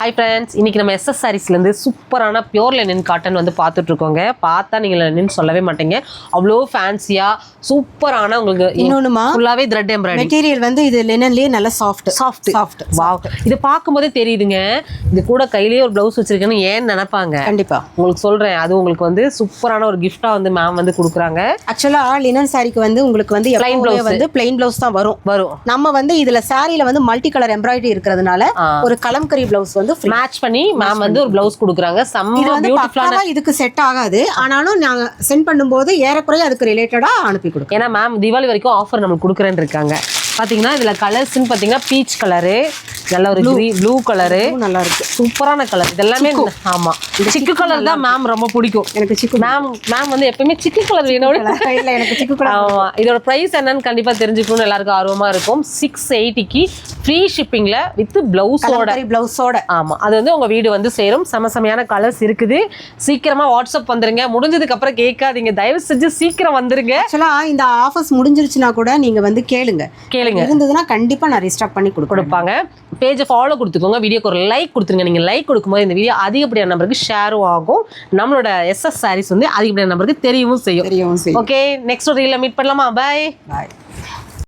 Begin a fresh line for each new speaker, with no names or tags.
Hi friends, இன்னைக்கு நம்ம SS சாரீஸ்லேருந்து சூப்பரான பியூர் லெனின் காட்டன் வந்து பார்த்துட்ருக்கோங்க. பார்த்தா நீங்கள் லெனின் சொல்லவே மாட்டீங்க, அவ்வளோ ஃபேன்சியாக சூப்பரான உங்களுக்கு
இன்னொன்றுமா
ஃபுல்லாகவே த்ரெட் எம்ப்ராய்டரி
மெட்டீரியல் வந்து இது லெனன்லேயே நல்லா சாஃப்ட்.
வாவ், இது பார்க்கும்போதே தெரியுதுங்க. இது கூட கையிலேயே ஒரு ப்ளவுஸ் வச்சிருக்கேன்னு ஏன்னு நினைப்பாங்க.
கண்டிப்பாக
உங்களுக்கு சொல்கிறேன், அது உங்களுக்கு வந்து சூப்பரான ஒரு கிஃப்டாக வந்து மேம் வந்து கொடுக்குறாங்க.
ஆக்சுவலாக லினன் சாரிக்கு வந்து உங்களுக்கு வந்து
Plain
எப்பவுமே
blouse.
வந்து பிளைன் ப்ளவுஸ் தான் வரும். நம்ம வந்து இதில் சாரியில் வந்து மல்டி கலர் எம்ப்ராய்டரி இருக்கிறதுனால ஒரு கலம்கரி ப்ளவுஸ் வந்து
மேட்ச் பண்ணி மேம் வந்து ஒரு ப்ளவுஸ் கொடுக்குறாங்க.
இது
செம்ம
வந்து
பியூட்டிஃபுல்லான.
பக்காவா இதுக்கு செட் ஆகாது, ஆனாலும் நாங்கள் சென்ட் பண்ணும்போது ஏறக்குறைய அதுக்கு ரிலேட்டடாக அனுப்பி கொடுக்கோம்.
ஏன்னா மேம் தீபாவளி வரைக்கும் ஆஃபர் நம்மளுக்கு கொடுக்குறேன்னு இருக்காங்க. பார்த்தீங்கன்னா இதில் கலர்ஸ்ன்னு பார்த்தீங்கன்னா பீச் கலரு, நல்ல ஒரு ப்ளூ கலரு,
நல்லா இருக்கு,
சூப்பரான கலர். இதெல்லாமே ஆமாம், சிக்கு கலர் தான் மேம் ரொம்ப பிடிக்கும்.
எனக்கு சிக்கு
மேம் வந்து எப்பயுமே சிக்கு கலர் வேணும்.
இல்லை, எனக்கு சிக்கு கலர்.
ஆமாம், இதோட ப்ரைஸ் என்னன்னு கண்டிப்பாக தெரிஞ்சுக்கணும்னு எல்லாருக்கும் ஆர்வமாக இருக்கும். 680க்கு ஃப்ரீ ஷிப்பிங்கில் வித்
ப்ளவுஸோட.
ஆமாம், அது வந்து உங்கள் வீடு வந்து சேரும். செமையான கலர்ஸ் இருக்குது. சீக்கிரமாக வாட்ஸ்அப் வந்துருங்க. முடிஞ்சதுக்கு அப்புறம் கேட்காதீங்க, தயவு செஞ்சு சீக்கிரம் வந்துருங்க.
ஆக்சுவலாக இந்த ஆஃபர்ஸ் முடிஞ்சிருச்சுன்னா கூட நீங்கள் வந்து கேளுங்க இருந்ததுன்னா கண்டிப்பாக நான் ரீஸ்டாக் பண்ணி
கொடுப்பாங்க. பேஜை ஃபாலோ கொடுத்துக்கோங்க, வீடியோக்கு ஒரு லைக் கொடுத்துருங்க. நீங்கள் லைக் கொடுக்கும்போது இந்த வீடியோ அதிகப்படியான நம்பருக்கு ஷேரும் ஆகும். நம்மளோட எஸ்எஸ் சாரீஸ் வந்து அதிகப்படியான நம்பருக்கு தெரியவும் செய்யும்.
செய்யும்.
ஓகே, நெக்ஸ்ட் ஒரு ரீல்ல மீட் பண்ணலாமா? பாய்.